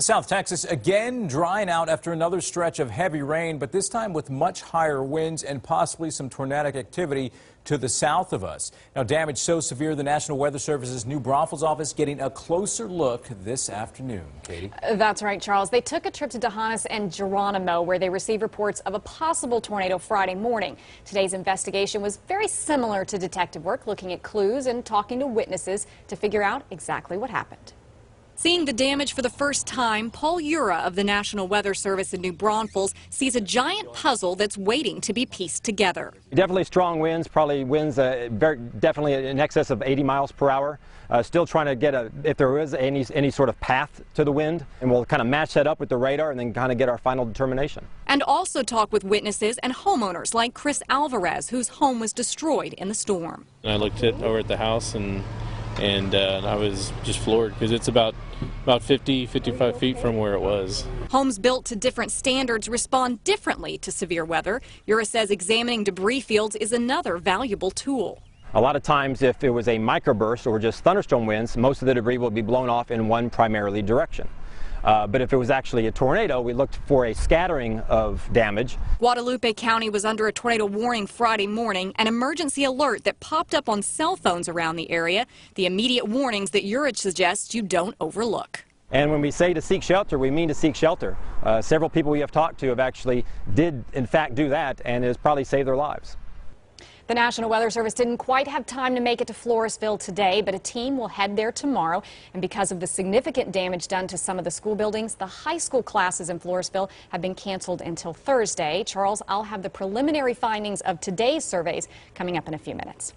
South Texas again drying out after another stretch of heavy rain, but this time with much higher winds and possibly some tornadic activity to the south of us. Now, damage so severe the National Weather Service's New Braunfels office getting a closer look this afternoon. Katie? That's right, Charles. They took a trip to D'Hanis and Geronimo, where they received reports of a possible tornado Friday morning. Today's investigation was very similar to detective work, looking at clues and talking to witnesses to figure out exactly what happened. Seeing the damage for the first time, Paul Ura of the National Weather Service in New Braunfels sees a giant puzzle that's waiting to be pieced together. Definitely strong winds, probably winds definitely in excess of 80 miles per hour. Still trying to get if there is any sort of path to the wind, and we'll kind of match that up with the radar and then kind of get our final determination. And also talk with witnesses and homeowners like Chris Alvarez, whose home was destroyed in the storm. I looked over at the house and I was just floored because it's about 55 feet from where it was. Homes built to different standards respond differently to severe weather. Ura says examining debris fields is another valuable tool. A lot of times if it was a microburst or just thunderstorm winds, most of the debris will be blown off in one primarily direction. But if it was actually a tornado, we looked for a scattering of damage. Guadalupe County was under a tornado warning Friday morning, an emergency alert that popped up on cell phones around the area, the immediate warnings that Ura suggests you don't overlook. And when we say to seek shelter, we mean to seek shelter. Several people we have talked to have actually did in fact do that, and it has probably saved their lives. The National Weather Service didn't quite have time to make it to Floresville today, but a team will head there tomorrow. And because of the significant damage done to some of the school buildings, the high school classes in Floresville have been canceled until Thursday. Charles, I'll have the preliminary findings of today's surveys coming up in a few minutes.